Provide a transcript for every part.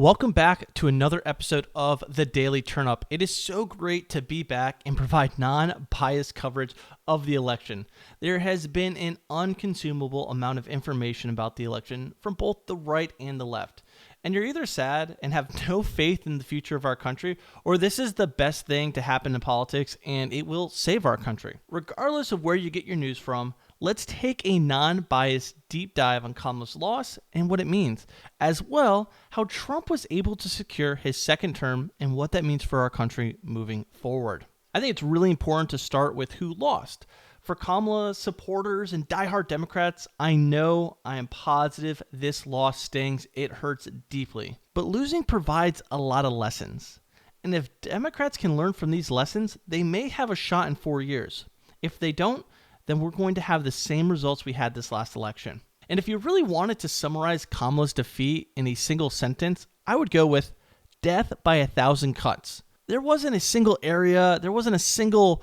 Welcome back to another episode of The Daily Turnup. It is so great to be back and provide non-biased coverage of the election. There has been an unconsumable amount of information about the election from both the right and the left. And you're either sad and have no faith in the future of our country, or this is the best thing to happen in politics and it will save our country. Regardless of where you get your news from, let's take a non-biased deep dive on Kamala's loss and what it means, as well how Trump was able to secure his second term and what that means for our country moving forward. I think it's really important to start with who lost. For Kamala supporters and diehard Democrats, I am positive this loss stings. It hurts deeply. But losing provides a lot of lessons. And if Democrats can learn from these lessons, they may have a shot in 4 years. If they don't, then we're going to have the same results we had this last election. And if you really wanted to summarize Kamala's defeat in a single sentence, I would go with death by 1,000 cuts. There wasn't a single area, there wasn't a single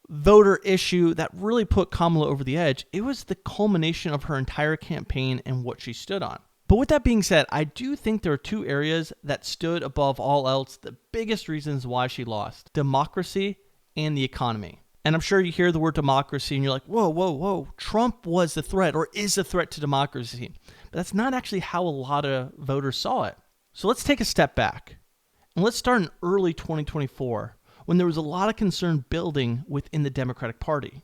voter issue that really put Kamala over the edge. It was the culmination of her entire campaign and what she stood on. But with that being said, I do think there are two areas that stood above all else, the biggest reasons why she lost: democracy and the economy. And I'm sure you hear the word democracy and you're like, whoa, Trump was the threat or is a threat to democracy. But that's not actually how a lot of voters saw it. So let's take a step back and let's start in early 2024 when there was a lot of concern building within the Democratic Party.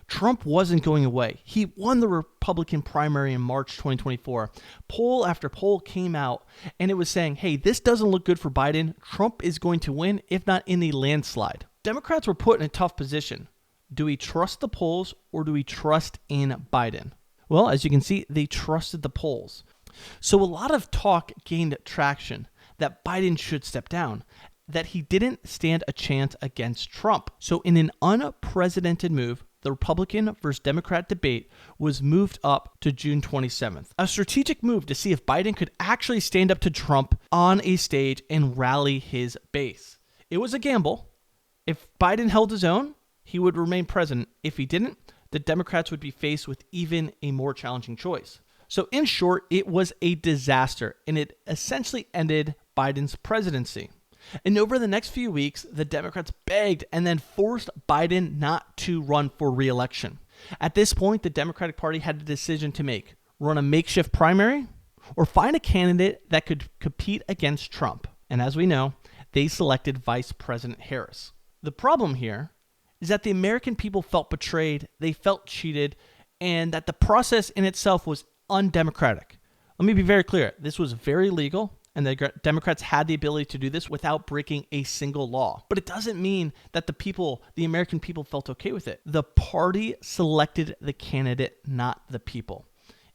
Trump wasn't going away. He won the Republican primary in March 2024. Poll after poll came out and it was saying, hey, this doesn't look good for Biden. Trump is going to win, if not in a landslide. Democrats were put in a tough position. Do we trust the polls or do we trust in Biden? Well, as you can see, they trusted the polls. So a lot of talk gained traction that Biden should step down, that he didn't stand a chance against Trump. So in an unprecedented move, the Republican versus Democrat debate was moved up to June 27th. A strategic move to see if Biden could actually stand up to Trump on a stage and rally his base. It was a gamble. If Biden held his own, he would remain president. If he didn't, the Democrats would be faced with even a more challenging choice. So in short, it was a disaster, and it essentially ended Biden's presidency. And over the next few weeks, the Democrats begged and then forced Biden not to run for re-election. At this point, the Democratic Party had a decision to make: run a makeshift primary or find a candidate that could compete against Trump. And as we know, they selected Vice President Harris. The problem here is that the American people felt betrayed, they felt cheated, and that the process in itself was undemocratic. Let me be very clear. This was very legal, and the Democrats had the ability to do this without breaking a single law. But it doesn't mean that the American people felt okay with it. The party selected the candidate, not the people.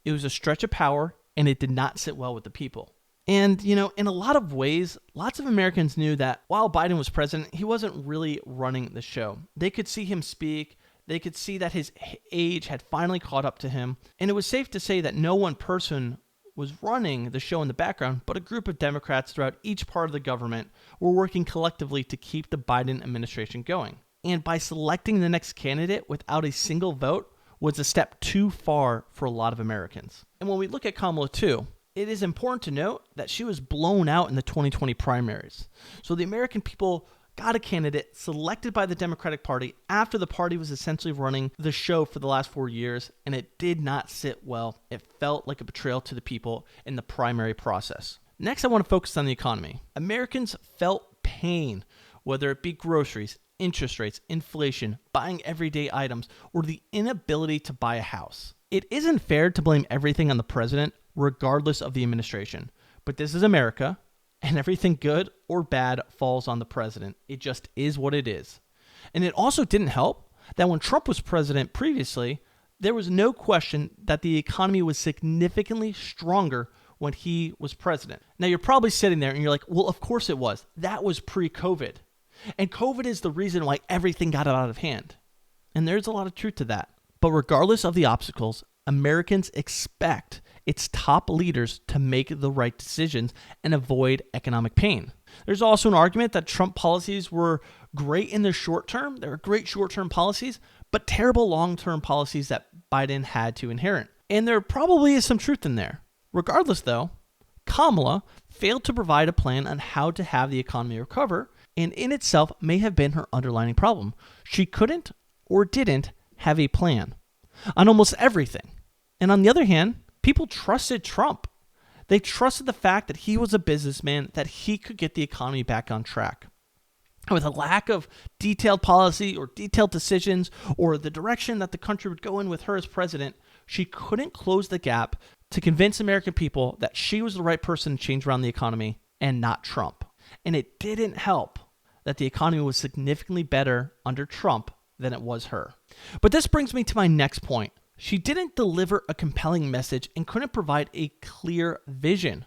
It was a stretch of power, and it did not sit well with the people. And, in a lot of ways, lots of Americans knew that while Biden was president, he wasn't really running the show. They could see him speak. They could see that his age had finally caught up to him. And it was safe to say that no one person was running the show in the background, but a group of Democrats throughout each part of the government were working collectively to keep the Biden administration going. And by selecting the next candidate without a single vote was a step too far for a lot of Americans. And when we look at Kamala too, it is important to note that she was blown out in the 2020 primaries. So the American people got a candidate selected by the Democratic Party after the party was essentially running the show for the last 4 years, and it did not sit well. It felt like a betrayal to the people in the primary process. Next, I want to focus on the economy. Americans felt pain, whether it be groceries, interest rates, inflation, buying everyday items, or the inability to buy a house. It isn't fair to blame everything on the president, regardless of the administration. But this is America, and everything good or bad falls on the president. It just is what it is. And it also didn't help that when Trump was president previously, there was no question that the economy was significantly stronger when he was president. Now, you're probably sitting there and you're like, well, of course it was. That was pre-COVID. And COVID is the reason why everything got out of hand. And there's a lot of truth to that. But regardless of the obstacles, Americans expect its top leaders to make the right decisions and avoid economic pain. There's also an argument that Trump policies were great in the short term. They were great short-term policies, but terrible long-term policies that Biden had to inherit. And there probably is some truth in there. Regardless, though, Kamala failed to provide a plan on how to have the economy recover, and in itself may have been her underlying problem. She couldn't or didn't have a plan on almost everything. And on the other hand, people trusted Trump. They trusted the fact that he was a businessman, that he could get the economy back on track. With a lack of detailed policy or detailed decisions or the direction that the country would go in with her as president, she couldn't close the gap to convince American people that she was the right person to change around the economy and not Trump. And it didn't help that the economy was significantly better under Trump than it was her. But this brings me to my next point. She didn't deliver a compelling message and couldn't provide a clear vision.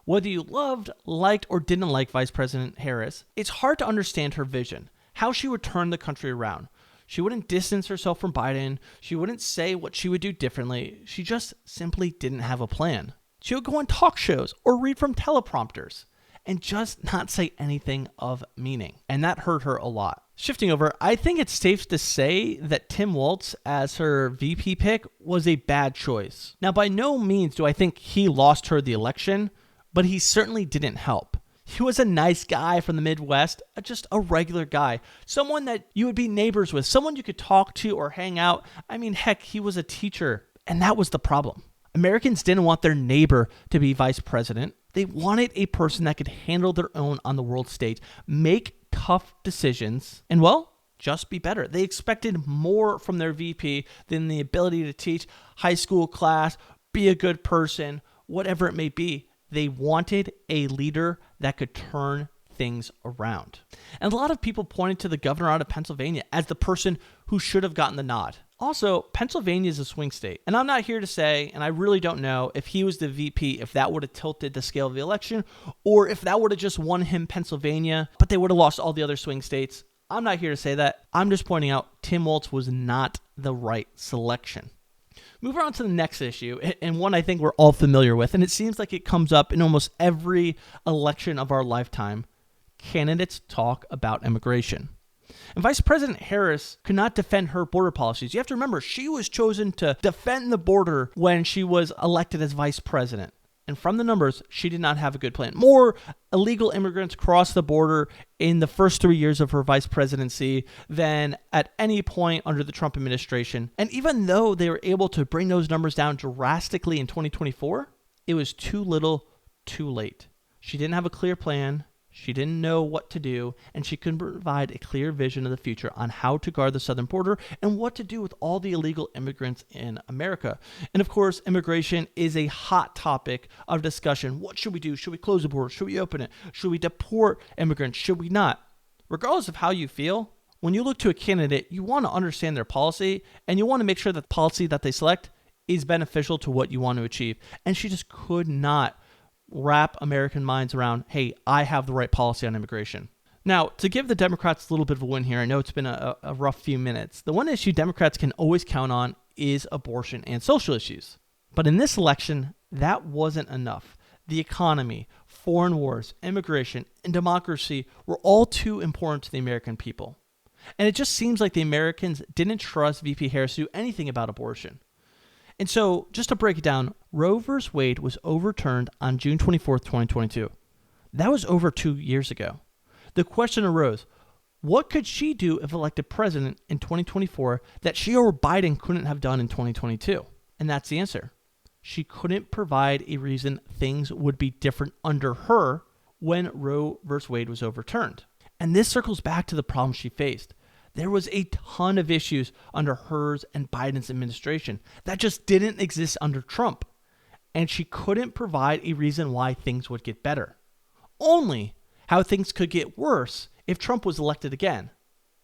Whether you loved, liked, or didn't like Vice President Harris, it's hard to understand her vision, how she would turn the country around. She wouldn't distance herself from Biden. She wouldn't say what she would do differently. She just simply didn't have a plan. She would go on talk shows or read from teleprompters and just not say anything of meaning. And that hurt her a lot. Shifting over, I think it's safe to say that Tim Walz as her VP pick was a bad choice. Now, by no means do I think he lost her the election, but he certainly didn't help. He was a nice guy from the Midwest, just a regular guy, someone that you would be neighbors with, someone you could talk to or hang out. I mean, heck, he was a teacher, and that was the problem. Americans didn't want their neighbor to be vice president. They wanted a person that could handle their own on the world stage, make tough decisions, and well, just be better. They expected more from their VP than the ability to teach high school class, be a good person, whatever it may be. They wanted a leader that could turn things around. And a lot of people pointed to the governor out of Pennsylvania as the person who should have gotten the nod. Also, Pennsylvania is a swing state. And I'm not here to say, and I really don't know, if he was the VP, if that would have tilted the scale of the election, or if that would have just won him Pennsylvania, but they would have lost all the other swing states. I'm not here to say that. I'm just pointing out Tim Walz was not the right selection. Moving on to the next issue, and one I think we're all familiar with, and it seems like it comes up in almost every election of our lifetime. Candidates talk about immigration. And Vice President Harris could not defend her border policies. You have to remember, she was chosen to defend the border when she was elected as vice president. And from the numbers, she did not have a good plan. More illegal immigrants crossed the border in the first 3 years of her vice presidency than at any point under the Trump administration. And even though they were able to bring those numbers down drastically in 2024, it was too little, too late. She didn't have a clear plan. She didn't know what to do, and she couldn't provide a clear vision of the future on how to guard the southern border and what to do with all the illegal immigrants in America. And of course, immigration is a hot topic of discussion. What should we do? Should we close the border? Should we open it? Should we deport immigrants? Should we not? Regardless of how you feel, when you look to a candidate, you want to understand their policy, and you want to make sure that the policy that they select is beneficial to what you want to achieve. And she just could not wrap American minds around, hey, I have the right policy on immigration. Now, to give the Democrats a little bit of a win here, I know it's been a rough few minutes. The one issue Democrats can always count on is abortion and social issues. But in this election, that wasn't enough. The economy, foreign wars, immigration, and democracy were all too important to the American people. And it just seems like the Americans didn't trust VP Harris to do anything about abortion. And so, just to break it down, Roe v. Wade was overturned on June 24th, 2022. That was over 2 years ago. The question arose, what could she do if elected president in 2024 that she or Biden couldn't have done in 2022? And that's the answer. She couldn't provide a reason things would be different under her when Roe v. Wade was overturned. And this circles back to the problem she faced. There was a ton of issues under hers and Biden's administration that just didn't exist under Trump. And she couldn't provide a reason why things would get better. Only how things could get worse if Trump was elected again.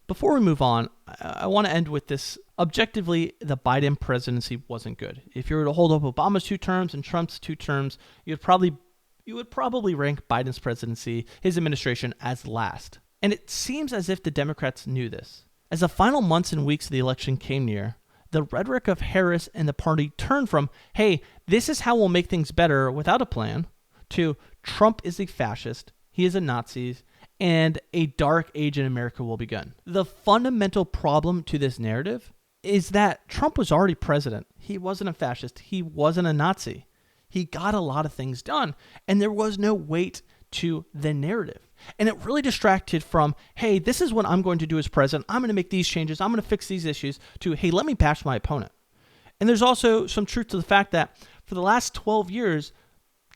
Before we move on, I want to end with this. Objectively, the Biden presidency wasn't good. If you were to hold up Obama's 2 terms and Trump's 2 terms, you would probably rank Biden's presidency, his administration, as last. And it seems as if the Democrats knew this. As the final months and weeks of the election came near, the rhetoric of Harris and the party turned from, hey, this is how we'll make things better without a plan, to Trump is a fascist, he is a Nazi, and a dark age in America will begin. The fundamental problem to this narrative is that Trump was already president. He wasn't a fascist. He wasn't a Nazi. He got a lot of things done, and there was no weight to the narrative. And it really distracted from, hey, this is what I'm going to do as president. I'm going to make these changes. I'm going to fix these issues, to, hey, let me bash my opponent. And there's also some truth to the fact that for the last 12 years,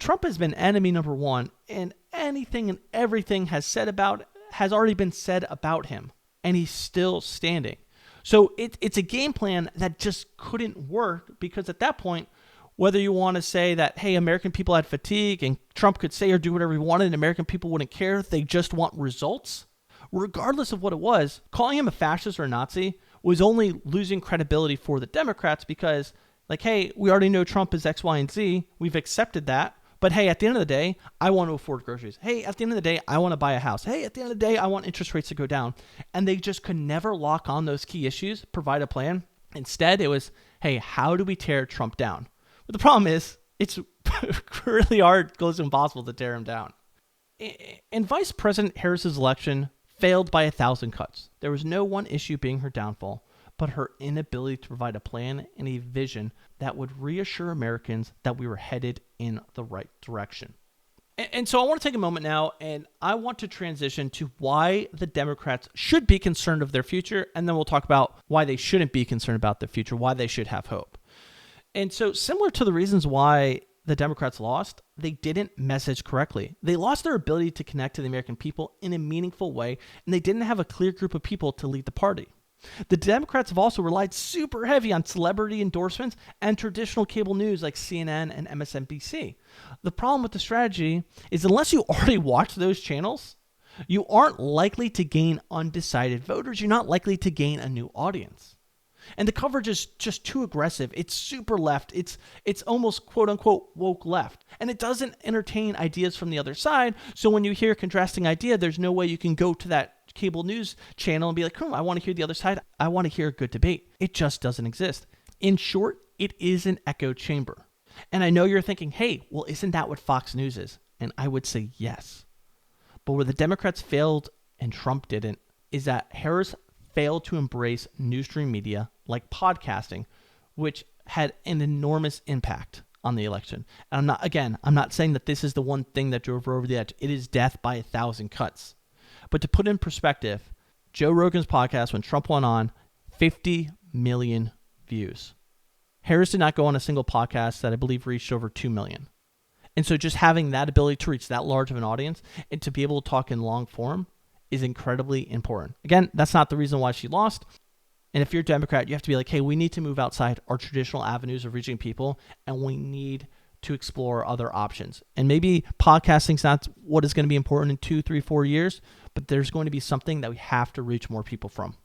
Trump has been enemy number one, and anything and everything has already been said about him, and he's still standing. So it's a game plan that just couldn't work, because at that point, whether you want to say that, hey, American people had fatigue and Trump could say or do whatever he wanted and American people wouldn't care, they just want results. Regardless of what it was, calling him a fascist or a Nazi was only losing credibility for the Democrats, because, like, hey, we already know Trump is X, Y, and Z. We've accepted that. But hey, at the end of the day, I want to afford groceries. Hey, at the end of the day, I want to buy a house. Hey, at the end of the day, I want interest rates to go down. And they just could never lock on those key issues, provide a plan. Instead, it was, hey, how do we tear Trump down? But the problem is, it's really hard, close to impossible to tear him down. And Vice President Harris's election failed by 1,000 cuts. There was no one issue being her downfall, but her inability to provide a plan and a vision that would reassure Americans that we were headed in the right direction. And so I want to take a moment now, and I want to transition to why the Democrats should be concerned of their future, and then we'll talk about why they shouldn't be concerned about the future, why they should have hope. And so, similar to the reasons why the Democrats lost, they didn't message correctly. They lost their ability to connect to the American people in a meaningful way, and they didn't have a clear group of people to lead the party. The Democrats have also relied super heavy on celebrity endorsements and traditional cable news like CNN and MSNBC. The problem with the strategy is, unless you already watch those channels, you aren't likely to gain undecided voters. You're not likely to gain a new audience. And the coverage is just too aggressive. It's super left. It's almost quote unquote woke left. And it doesn't entertain ideas from the other side. So when you hear a contrasting idea, there's no way you can go to that cable news channel and be like, I want to hear the other side. I want to hear a good debate. It just doesn't exist. In short, it is an echo chamber. And I know you're thinking, hey, well, isn't that what Fox News is? And I would say yes. But where the Democrats failed and Trump didn't is that Harris failed to embrace newsstream media like podcasting, which had an enormous impact on the election. And I'm not saying that this is the one thing that drove her over the edge. It is death by 1,000 cuts. But to put in perspective, Joe Rogan's podcast, when Trump went on, 50 million views. Harris did not go on a single podcast that I believe reached over 2 million. And so just having that ability to reach that large of an audience and to be able to talk in long form is incredibly important. Again, that's not the reason why she lost. And if you're a Democrat, you have to be like, hey, we need to move outside our traditional avenues of reaching people, and we need to explore other options. And maybe podcasting's not what is going to be important in 2, 3, 4 years, but there's going to be something that we have to reach more people from.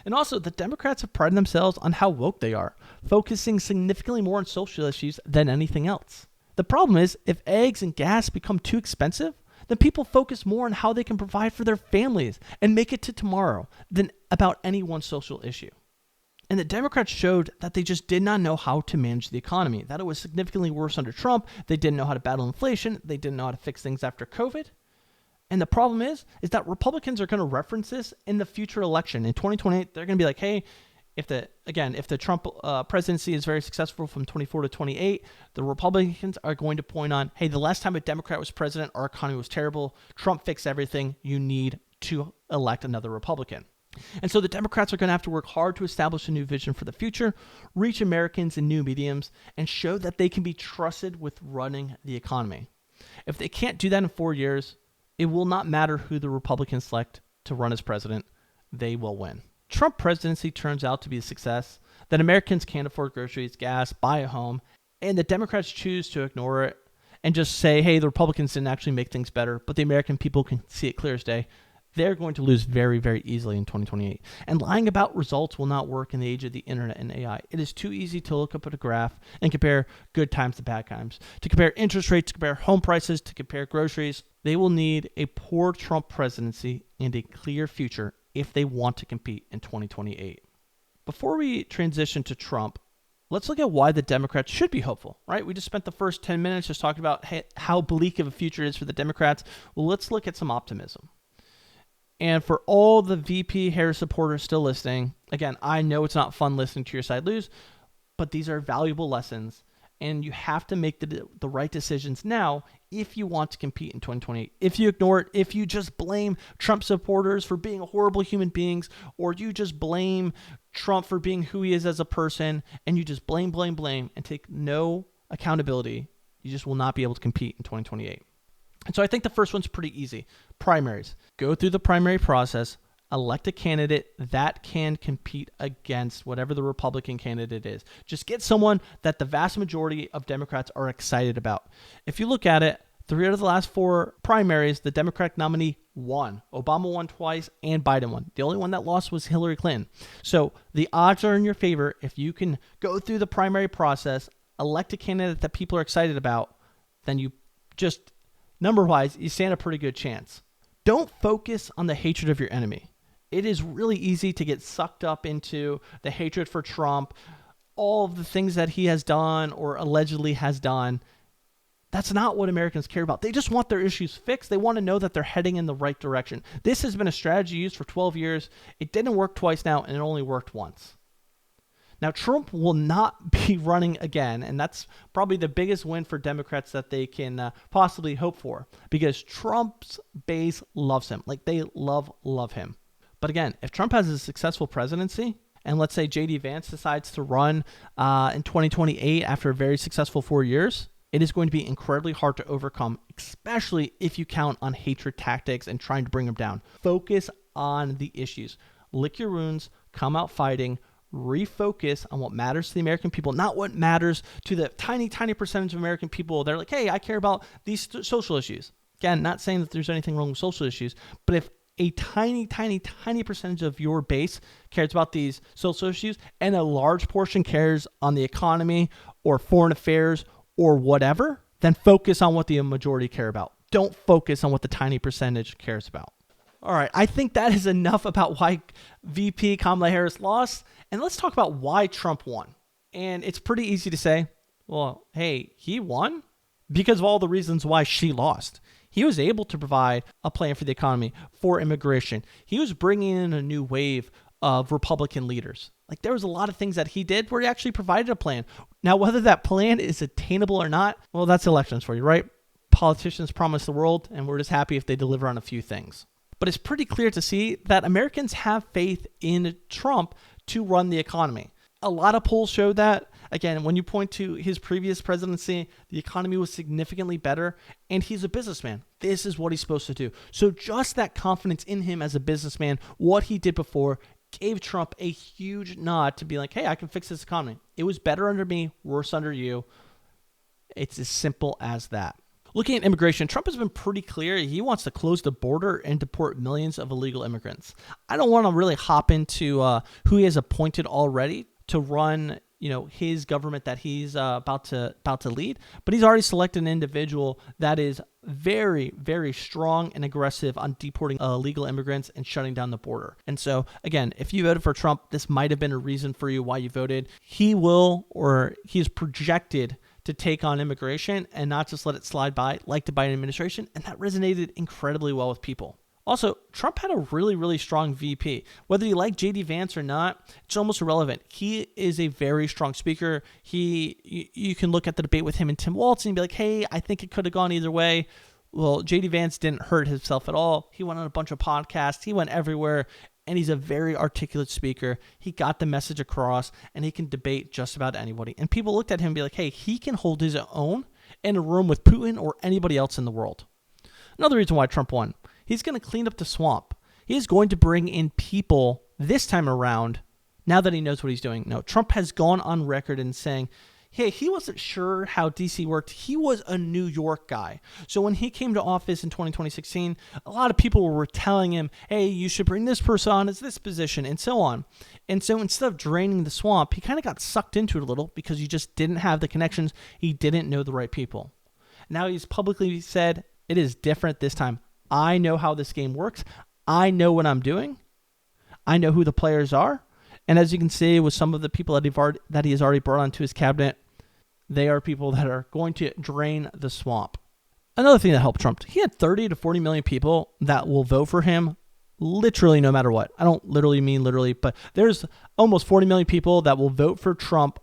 And also, the Democrats have prided themselves on how woke they are, focusing significantly more on social issues than anything else. The problem is, if eggs and gas become too expensive, then people focus more on how they can provide for their families and make it to tomorrow than about any one social issue. And the Democrats showed that they just did not know how to manage the economy, that it was significantly worse under Trump. They didn't know how to battle inflation. They didn't know how to fix things after COVID. And the problem is that Republicans are going to reference this in the future election. In 2028, they're going to be like, hey, if the Trump presidency is very successful from 24 to 28, the Republicans are going to point on, hey, the last time a Democrat was president, our economy was terrible. Trump fixed everything. You need to elect another Republican. And so the Democrats are going to have to work hard to establish a new vision for the future, reach Americans in new mediums, and show that they can be trusted with running the economy. If they can't do that in 4 years, it will not matter who the Republicans select to run as president. They will win. Trump presidency turns out to be a success, that Americans can't afford groceries, gas, buy a home, and the Democrats choose to ignore it and just say, hey, the Republicans didn't actually make things better, but the American people can see it clear as day. They're going to lose very, very easily in 2028. And lying about results will not work in the age of the internet and AI. It is too easy to look up at a graph and compare good times to bad times, to compare interest rates, to compare home prices, to compare groceries. They will need a poor Trump presidency and a clear future if they want to compete in 2028. Before we transition to Trump, let's look at why the Democrats should be hopeful, right? We just spent the first 10 minutes just talking about how bleak of a future it is for the Democrats. Well, let's look at some optimism. And for all the VP Harris supporters still listening, again, I know it's not fun listening to your side lose, but these are valuable lessons. And you have to make the right decisions now if you want to compete in 2028. If you ignore it, if you just blame Trump supporters for being horrible human beings, or you just blame Trump for being who he is as a person, and you just blame, and take no accountability, you just will not be able to compete in 2028. And so I think the first one's pretty easy. Primaries. Go through the primary process, elect a candidate that can compete against whatever the Republican candidate is. Just get someone that the vast majority of Democrats are excited about. If you look at it, 3 out of the last 4 primaries, the Democratic nominee won. Obama won twice and Biden won. The only one that lost was Hillary Clinton. So the odds are in your favor if you can go through the primary process, elect a candidate that people are excited about, then you just, number-wise, you stand a pretty good chance. Don't focus on the hatred of your enemy. It is really easy to get sucked up into the hatred for Trump, all of the things that he has done or allegedly has done. That's not what Americans care about. They just want their issues fixed. They want to know that they're heading in the right direction. This has been a strategy used for 12 years. It didn't work twice now, and it only worked once. Now, Trump will not be running again, and that's probably the biggest win for Democrats that they can possibly hope for, because Trump's base loves him. Like, they love him. But again, if Trump has a successful presidency, and let's say J.D. Vance decides to run in 2028 after a very successful 4 years, it is going to be incredibly hard to overcome, especially if you count on hatred tactics and trying to bring them down. Focus on the issues. Lick your wounds, come out fighting, refocus on what matters to the American people, not what matters to the tiny percentage of American people. They're like, hey, I care about these social issues. Again, not saying that there's anything wrong with social issues, but if a tiny percentage of your base cares about these social issues and a large portion cares on the economy or foreign affairs or whatever, then focus on what the majority care about. Don't focus on what the tiny percentage cares about. All right, I think that is enough about why VP Kamala Harris lost. And let's talk about why Trump won. And it's pretty easy to say, well, hey, he won because of all the reasons why she lost. He was able to provide a plan for the economy, for immigration. He was bringing in a new wave of Republican leaders. Like, there was a lot of things that he did where he actually provided a plan. Now, whether that plan is attainable or not, well, that's elections for you, right? Politicians promise the world, and we're just happy if they deliver on a few things. But it's pretty clear to see that Americans have faith in Trump to run the economy. A lot of polls show that. Again, when you point to his previous presidency, the economy was significantly better, and he's a businessman. This is what he's supposed to do. So just that confidence in him as a businessman, what he did before, gave Trump a huge nod to be like, hey, I can fix this economy. It was better under me, worse under you. It's as simple as that. Looking at immigration, Trump has been pretty clear. He wants to close the border and deport millions of illegal immigrants. I don't want to really hop into who he has appointed already to run, his government that he's about to lead. But he's already selected an individual that is very, very strong and aggressive on deporting illegal immigrants and shutting down the border. And so, again, if you voted for Trump, this might have been a reason for you why you voted. He is projected to take on immigration and not just let it slide by like the Biden administration. And that resonated incredibly well with people. Also, Trump had a really, really strong VP. Whether you like J.D. Vance or not, it's almost irrelevant. He is a very strong speaker. You can look at the debate with him and Tim Walz and be like, hey, I think it could have gone either way. Well, J.D. Vance didn't hurt himself at all. He went on a bunch of podcasts. He went everywhere, and he's a very articulate speaker. He got the message across, and he can debate just about anybody. And people looked at him and be like, hey, he can hold his own in a room with Putin or anybody else in the world. Another reason why Trump won. He's going to clean up the swamp. He is going to bring in people this time around now that he knows what he's doing. No, Trump has gone on record in saying, hey, he wasn't sure how D.C. worked. He was a New York guy. So when he came to office in 2016, a lot of people were telling him, hey, you should bring this person on as this position and so on. And so instead of draining the swamp, he kind of got sucked into it a little because he just didn't have the connections. He didn't know the right people. Now he's publicly said it is different this time. I know how this game works. I know what I'm doing. I know who the players are. And as you can see with some of the people that he has already brought onto his cabinet, they are people that are going to drain the swamp. Another thing that helped Trump, he had 30 to 40 million people that will vote for him literally no matter what. I don't literally mean literally, but there's almost 40 million people that will vote for Trump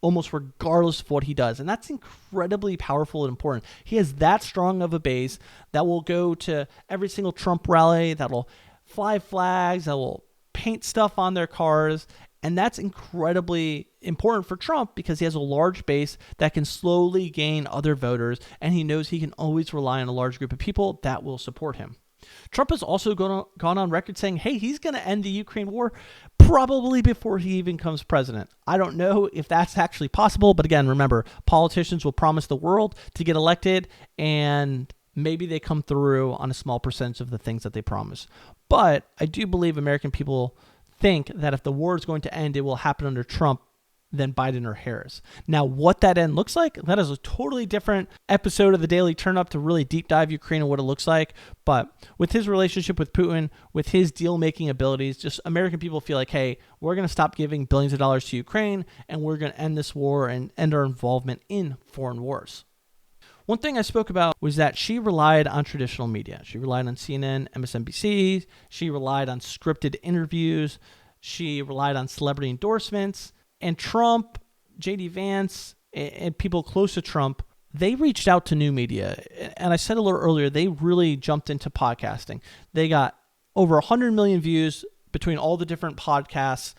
almost regardless of what he does. And that's incredibly powerful and important. He has that strong of a base that will go to every single Trump rally, that will fly flags, that will paint stuff on their cars. And that's incredibly important for Trump because he has a large base that can slowly gain other voters, and he knows he can always rely on a large group of people that will support him. Trump has also gone on record saying, hey, he's going to end the Ukraine war probably before he even becomes president. I don't know if that's actually possible, but again, remember, politicians will promise the world to get elected, and maybe they come through on a small percentage of the things that they promise. But I do believe American people think that if the war is going to end, it will happen under Trump than Biden or Harris. Now, what that end looks like, that is a totally different episode of the Daily Turn-Up to really deep dive Ukraine and what it looks like. But with his relationship with Putin, with his deal-making abilities, just American people feel like, hey, we're going to stop giving billions of dollars to Ukraine, and we're going to end this war and end our involvement in foreign wars. One thing I spoke about was that she relied on traditional media. She relied on CNN, MSNBC. She relied on scripted interviews. She relied on celebrity endorsements. And Trump, J.D. Vance, and people close to Trump, they reached out to new media. And I said a little earlier, they really jumped into podcasting. They got over 100 million views between all the different podcasts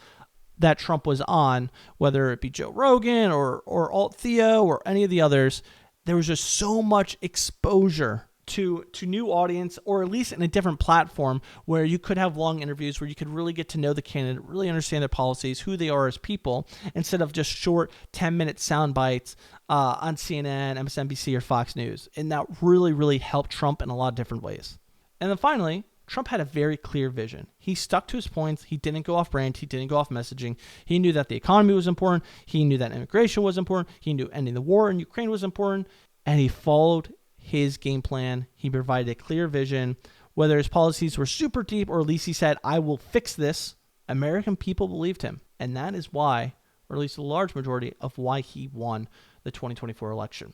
that Trump was on, whether it be Joe Rogan or Alt Theo or any of the others. There was just so much exposure to new audience, or at least in a different platform where you could have long interviews where you could really get to know the candidate, really understand their policies, who they are as people, instead of just short 10-minute sound bites on CNN, MSNBC, or Fox News. And that really, really helped Trump in a lot of different ways. And then finally, Trump had a very clear vision. He stuck to his points. He didn't go off brand. He didn't go off messaging. He knew that the economy was important. He knew that immigration was important. He knew ending the war in Ukraine was important. And he followed his game plan. He provided a clear vision. Whether his policies were super deep or at least he said, I will fix this, American people believed him. And that is why, or at least a large majority of why he won the 2024 election.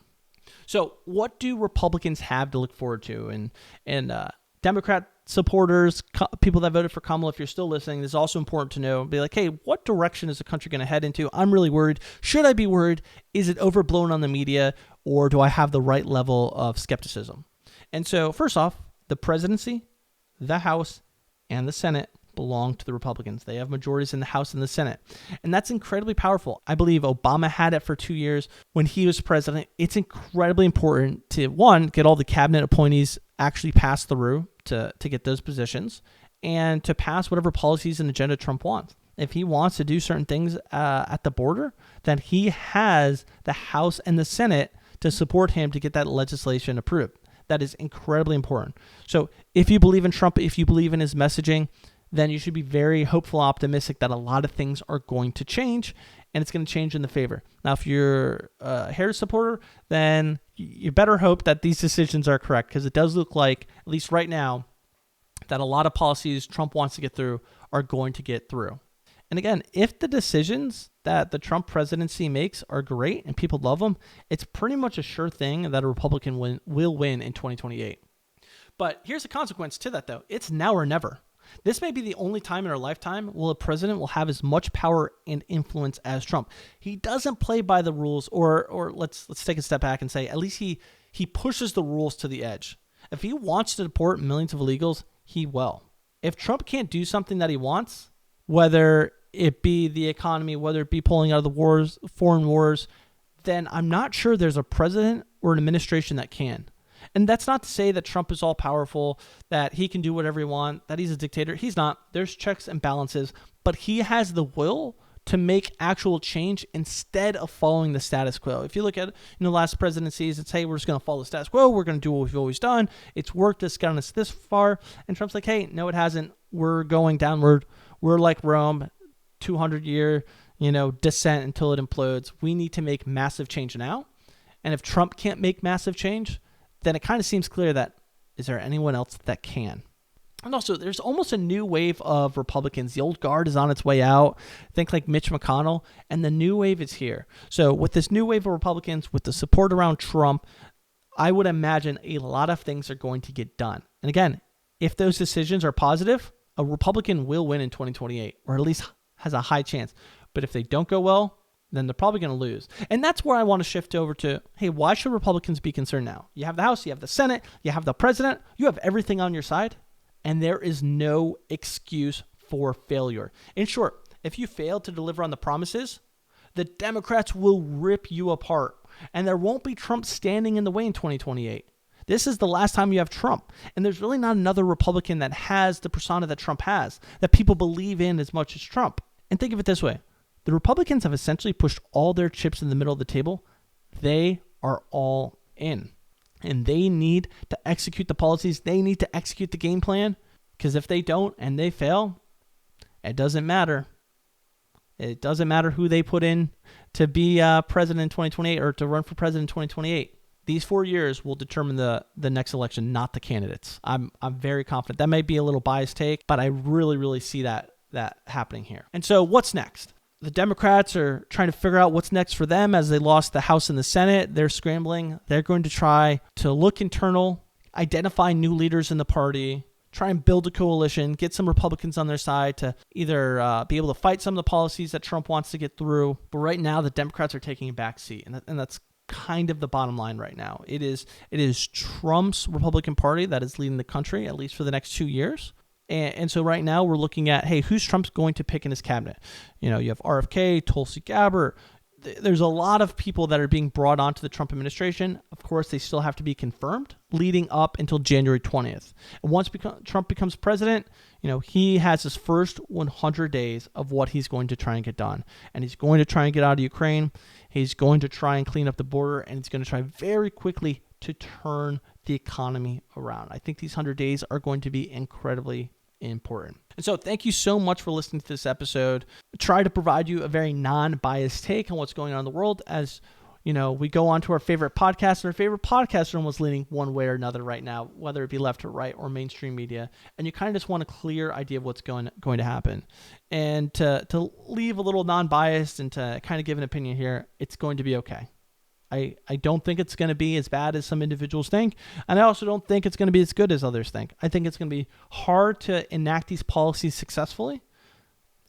So what do Republicans have to look forward to? And Democrat supporters, people that voted for Kamala, if you're still listening, this is also important to know. Be like, hey, what direction is the country going to head into? I'm really worried. Should I be worried? Is it overblown on the media, or do I have the right level of skepticism? And so, first off, the presidency, the House, and the Senate belong to the Republicans. They have majorities in the House and the Senate. And that's incredibly powerful. I believe Obama had it for 2 years when he was president. It's incredibly important to, one, get all the cabinet appointees actually passed through to get those positions, and to pass whatever policies and agenda Trump wants. If he wants to do certain things at the border, then he has the House and the Senate to support him to get that legislation approved. That is incredibly important. So if you believe in Trump, if you believe in his messaging, then you should be very hopeful, optimistic that a lot of things are going to change, and it's going to change in the favor. Now, if you're a Harris supporter, then you better hope that these decisions are correct, because it does look like, at least right now, that a lot of policies Trump wants to get through are going to get through. And again, if the decisions that the Trump presidency makes are great and people love them, it's pretty much a sure thing that a Republican will win in 2028. But here's the consequence to that, though. It's now or never. This may be the only time in our lifetime where a president will have as much power and influence as Trump. He doesn't play by the rules, or let's take a step back and say at least he pushes the rules to the edge. If he wants to deport millions of illegals, he will. If Trump can't do something that he wants, whether it be the economy, whether it be pulling out of the wars, foreign wars, then I'm not sure there's a president or an administration that can. And that's not to say that Trump is all powerful, that he can do whatever he wants, that he's a dictator. He's not. There's checks and balances, but he has the will to make actual change instead of following the status quo. If you look at last presidencies, it's, hey, we're just going to follow the status quo. We're going to do what we've always done. It's worked. It's gotten us this far. And Trump's like, hey, no, it hasn't. We're going downward. We're like Rome, 200-year, descent until it implodes. We need to make massive change now. And if Trump can't make massive change, then it kind of seems clear that, is there anyone else that can? And also, there's almost a new wave of Republicans. The old guard is on its way out. Think like Mitch McConnell, and the new wave is here. So with this new wave of Republicans, with the support around Trump, I would imagine a lot of things are going to get done. And again, if those decisions are positive, a Republican will win in 2028, or at least has a high chance. But if they don't go well, then they're probably going to lose. And that's where I want to shift over to, hey, why should Republicans be concerned now? You have the House, you have the Senate, you have the president, you have everything on your side, and there is no excuse for failure. In short, if you fail to deliver on the promises, the Democrats will rip you apart, and there won't be Trump standing in the way in 2028. This is the last time you have Trump, and there's really not another Republican that has the persona that Trump has, that people believe in as much as Trump. And think of it this way. The Republicans have essentially pushed all their chips in the middle of the table. They are all in, and they need to execute the policies. They need to execute the game plan, because if they don't and they fail, it doesn't matter. It doesn't matter who they put in to be president in 2028 or to run for president in 2028. These 4 years will determine the next election, not the candidates. I'm very confident. That may be a little biased take, but I really, really see that happening here. And so what's next? The Democrats are trying to figure out what's next for them as they lost the House and the Senate. They're scrambling. They're going to try to look internal, identify new leaders in the party, try and build a coalition, get some Republicans on their side to either be able to fight some of the policies that Trump wants to get through. But right now, the Democrats are taking a back seat, and that's kind of the bottom line right now. It is Trump's Republican Party that is leading the country, at least for the next 2 years. And so right now we're looking at, hey, who's Trump's going to pick in his cabinet? You know, you have RFK, Tulsi Gabbard. There's a lot of people that are being brought onto the Trump administration. Of course, they still have to be confirmed leading up until January 20th. And once Trump becomes president, you know, he has his first 100 days of what he's going to try and get done. And he's going to try and get out of Ukraine. He's going to try and clean up the border, and he's going to try very quickly to turn the economy around. I think these 100 days are going to be incredibly important. And so thank you so much for listening to this episode. Try to provide you a very non-biased take on what's going on in the world. As you know, we go on to our favorite podcast, and our favorite podcaster is almost leaning one way or another right now, whether it be left or right or mainstream media. And you kind of just want a clear idea of what's going to happen. And to leave a little non-biased and to kind of give an opinion here, it's going to be okay. I don't think it's going to be as bad as some individuals think. And I also don't think it's going to be as good as others think. I think it's going to be hard to enact these policies successfully.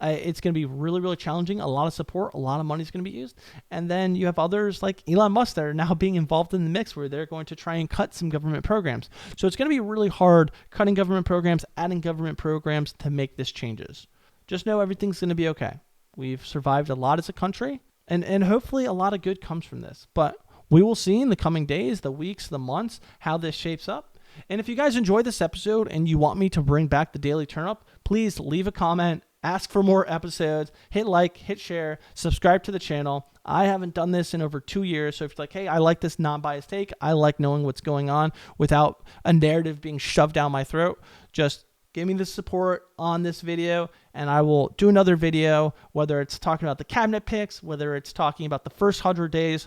It's going to be really, really challenging. A lot of support, a lot of money is going to be used. And then you have others like Elon Musk that are now being involved in the mix where they're going to try and cut some government programs. So it's going to be really hard cutting government programs, adding government programs to make this changes. Just know everything's going to be okay. We've survived a lot as a country. And hopefully a lot of good comes from this. But we will see in the coming days, the weeks, the months, how this shapes up. And if you guys enjoyed this episode and you want me to bring back the Daily Turn-Up, please leave a comment, ask for more episodes, hit like, hit share, subscribe to the channel. I haven't done this in over 2 years. So if you're like, hey, I like this non-biased take, I like knowing what's going on without a narrative being shoved down my throat, just give me the support on this video, and I will do another video, whether it's talking about the cabinet picks, whether it's talking about the first 100 days,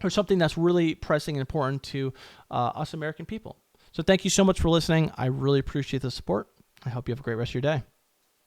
or something that's really pressing and important to us American people. So thank you so much for listening. I really appreciate the support. I hope you have a great rest of your day.